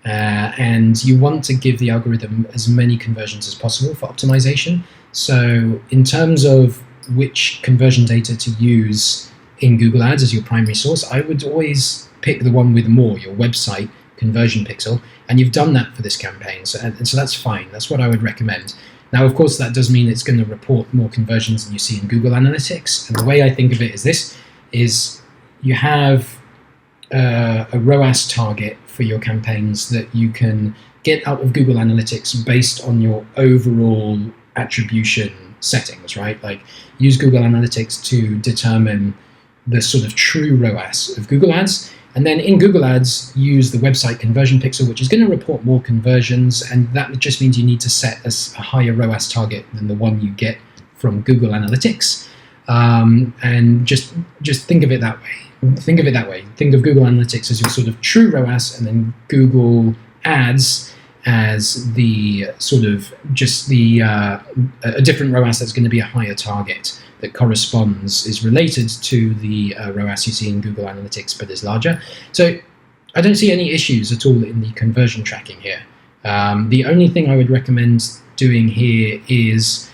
And you want to give the algorithm as many conversions as possible for optimization. So in terms of which conversion data to use in Google Ads as your primary source, I would always pick the one with more, your website conversion pixel, and you've done that for this campaign. So that's fine. That's what I would recommend. Now, of course, that does mean it's going to report more conversions than you see in Google Analytics. And the way I think of it is this, is you have a ROAS target for your campaigns that you can get out of Google Analytics based on your overall attribution settings, right? Like use Google Analytics to determine the sort of true ROAS of Google Ads. And then in Google Ads, use the website conversion pixel, which is going to report more conversions. And that just means you need to set a higher ROAS target than the one you get from Google Analytics. And just think of it that way. Think of Think of Google Analytics as your sort of true ROAS, and then Google Ads as the sort of just a different ROAS that's going to be a higher target that is related to the ROAS you see in Google Analytics, but is larger. So I don't see any issues at all in the conversion tracking here. The only thing I would recommend doing here is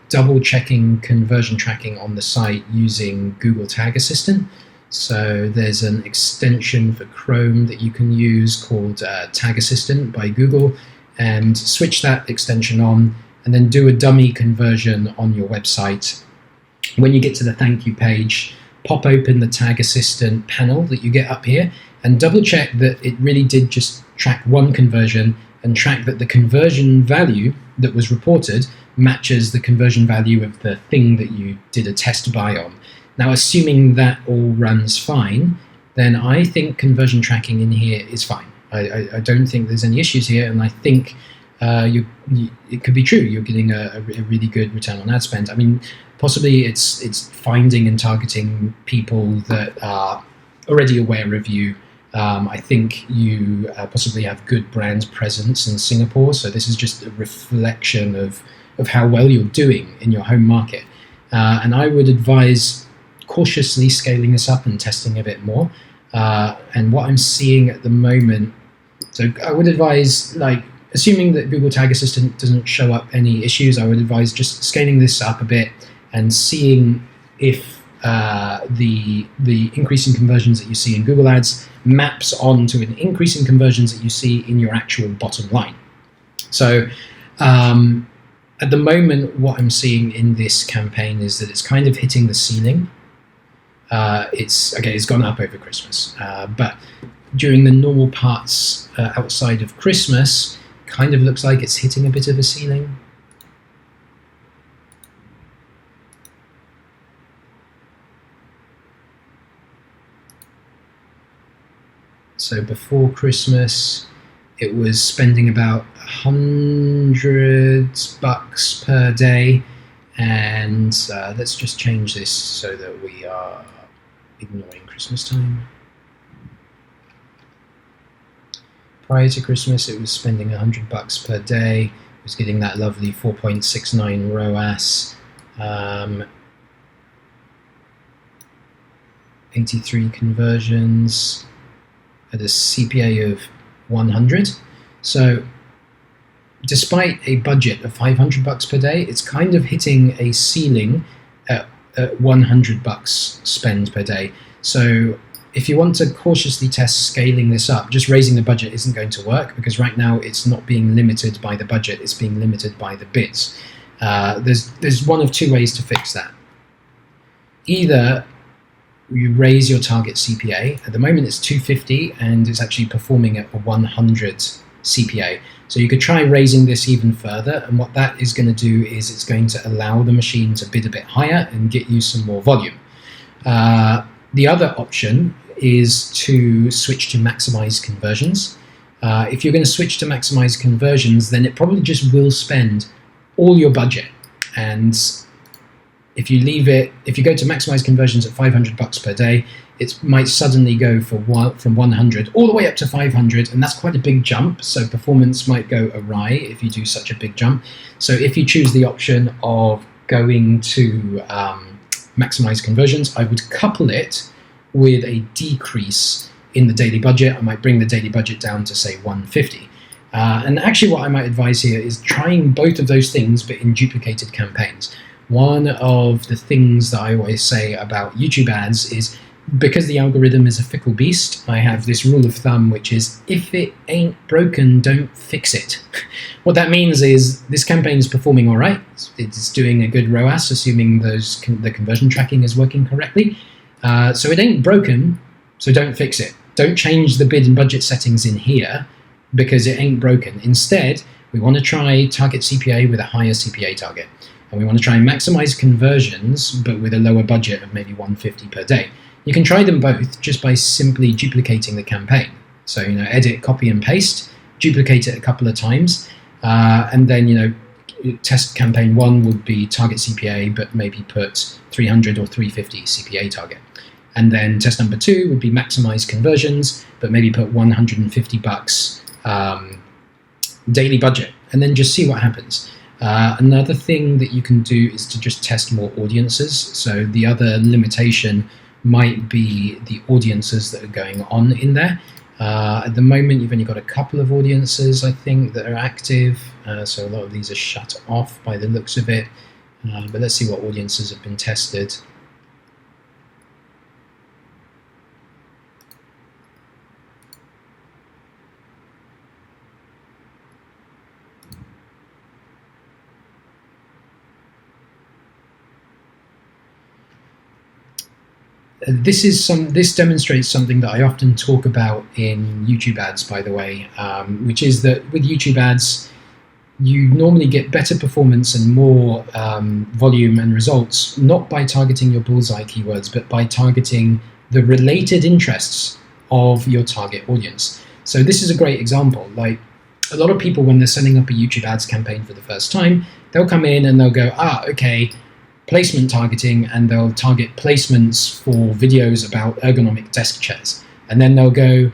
double checking conversion tracking on the site using Google Tag Assistant. So there's an extension for Chrome that you can use called Tag Assistant by Google, and switch that extension on and then do a dummy conversion on your website. When you get to the thank you page, pop open the Tag Assistant panel that you get up here and double check that it really did just track one conversion, and track that the conversion value that was reported matches the conversion value of the thing that you did a test buy on. Now, assuming that all runs fine, then I think conversion tracking in here is fine. I don't think there's any issues here, and I think it could be true. You're getting a really good return on ad spend. I mean, possibly it's finding and targeting people that are already aware of you. I think you possibly have good brand presence in Singapore, so this is just a reflection of how well you're doing in your home market. And I would advise cautiously scaling this up and testing a bit more. And what I'm seeing at the moment So I would advise, like, assuming that Google Tag Assistant doesn't show up any issues, I would advise just scaling this up a bit and seeing if the increase in conversions that you see in Google Ads maps onto an increase in conversions that you see in your actual bottom line. So at the moment, what I'm seeing in this campaign is that it's kind of hitting the ceiling. It's gone up over Christmas, but during the normal parts outside of Christmas, kind of looks like it's hitting a bit of a ceiling. So before Christmas, it was spending about $100 per day, and let's just change this so that we are ignoring Christmas time. Prior to Christmas, it was spending $100 per day. It was getting that lovely 4.69 ROAS, 83 conversions at a CPA of 100. So despite a budget of $500 per day, it's kind of hitting a ceiling at $100 spend per day. So if you want to cautiously test scaling this up, just raising the budget isn't going to work, because right now it's not being limited by the budget, it's being limited by the bids. There's one of two ways to fix that. Either you raise your target CPA. At the moment it's 250 and it's actually performing at a 100 CPA. So you could try raising this even further, and what that is going to do is it's going to allow the machine to bid a bit higher and get you some more volume. The other option is to switch to maximize conversions. If you're going to switch to maximize conversions, then it probably just will spend all your budget. And if you go to maximize conversions at $500 per day, it might suddenly go from 100 all the way up to 500, and that's quite a big jump. So performance might go awry if you do such a big jump. So if you choose the option of going to maximize conversions, I would couple it with a decrease in the daily budget. I might bring the daily budget down to say 150. And actually what I might advise here is trying both of those things, but in duplicated campaigns. One of the things that I always say about YouTube ads is, because the algorithm is a fickle beast, I have this rule of thumb, which is, if it ain't broken, don't fix it. What that means is this campaign is performing all right. It's doing a good ROAS, assuming the conversion tracking is working correctly. So it ain't broken, so don't fix it. Don't change the bid and budget settings in here, because it ain't broken. Instead, we want to try target CPA with a higher CPA target. And we want to try and maximize conversions, but with a lower budget of maybe 150 per day. You can try them both just by simply duplicating the campaign. So, edit, copy and paste, duplicate it a couple of times, and then, test campaign 1 would be target CPA, but maybe put 300 or 350 CPA target. And then test number 2 would be maximize conversions, but maybe put $150 daily budget, and then just see what happens. Another thing that you can do is to just test more audiences. So the other limitation might be the audiences that are going on in there. At the moment, you've only got a couple of audiences, I think, that are active. So a lot of these are shut off by the looks of it. But let's see what audiences have been tested. This demonstrates something that I often talk about in YouTube ads, by the way, which is that with YouTube ads, you normally get better performance and more volume and results, not by targeting your bullseye keywords, but by targeting the related interests of your target audience. So this is a great example. Like, a lot of people, when they're setting up a YouTube ads campaign for the first time, they'll come in and they'll go, okay, placement targeting, and they'll target placements for videos about ergonomic desk chairs. And then they'll go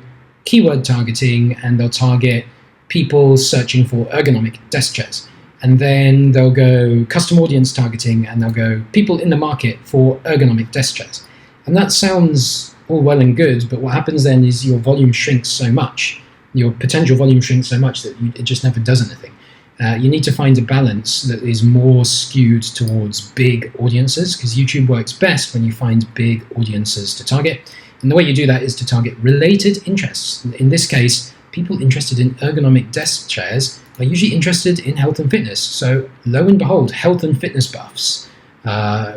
keyword targeting, and they'll target people searching for ergonomic desk chairs. And then they'll go custom audience targeting, and they'll go people in the market for ergonomic desk chairs. And that sounds all well and good, but what happens then is your volume shrinks so much your potential volume shrinks so much that it just never does anything. You need to find a balance that is more skewed towards big audiences, because YouTube works best when you find big audiences to target. And the way you do that is to target related interests. In this case, people interested in ergonomic desk chairs are usually interested in health and fitness. So lo and behold, health and fitness buffs,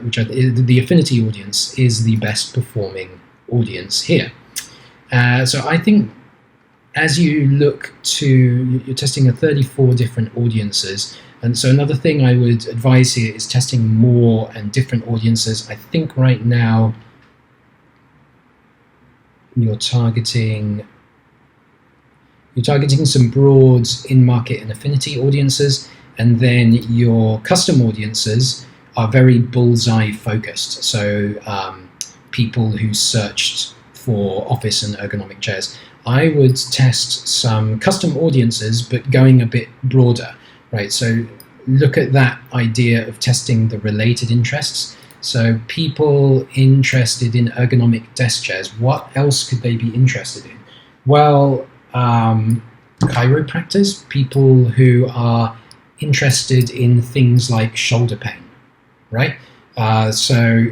which are the affinity audience, is the best performing audience here. So I think as you look to, you're testing 34 different audiences. And so another thing I would advise here is testing more and different audiences. I think right now you're targeting some broad in-market and affinity audiences, and then your custom audiences are very bullseye focused. So people who searched for office and ergonomic chairs. I would test some custom audiences, but going a bit broader, right? So look at that idea of testing the related interests. So people interested in ergonomic desk chairs, what else could they be interested in? Well, chiropractors, people who are interested in things like shoulder pain, right? So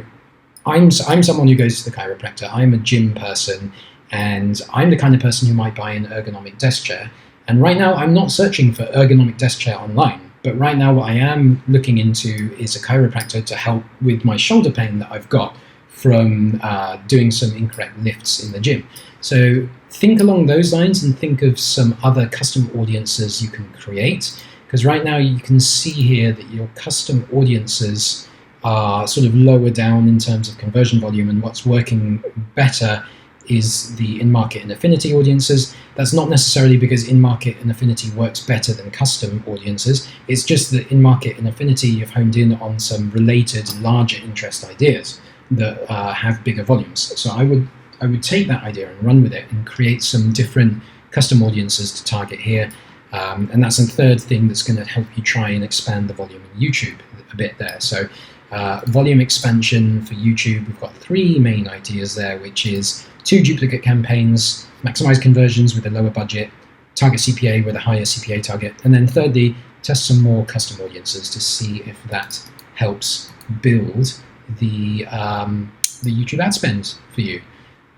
I'm someone who goes to the chiropractor. I'm a gym person, and I'm the kind of person who might buy an ergonomic desk chair. And right now, I'm not searching for ergonomic desk chair online. But right now, what I am looking into is a chiropractor to help with my shoulder pain that I've got from doing some incorrect lifts in the gym. So think along those lines and think of some other custom audiences you can create. Because right now, you can see here that your custom audiences are sort of lower down in terms of conversion volume, and what's working better is the in-market and affinity audiences. That's not necessarily because in-market and affinity works better than custom audiences. It's just that in-market and affinity, you've honed in on some related larger interest ideas that have bigger volumes. So I would take that idea and run with it and create some different custom audiences to target here. And that's a third thing that's going to help you try and expand the volume in YouTube a bit there. So volume expansion for YouTube, we've got 3 main ideas there, which is 2 duplicate campaigns, maximize conversions with a lower budget, target CPA with a higher CPA target, and then thirdly, test some more custom audiences to see if that helps build the YouTube ad spend for you.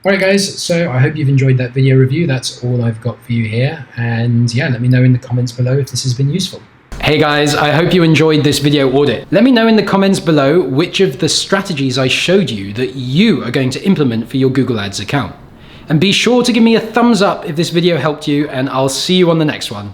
All right, guys, so I hope you've enjoyed that video review. That's all I've got for you here. And yeah, let me know in the comments below if this has been useful. Hey guys, I hope you enjoyed this video audit. Let me know in the comments below which of the strategies I showed you that you are going to implement for your Google Ads account. And be sure to give me a thumbs up if this video helped you, and I'll see you on the next one.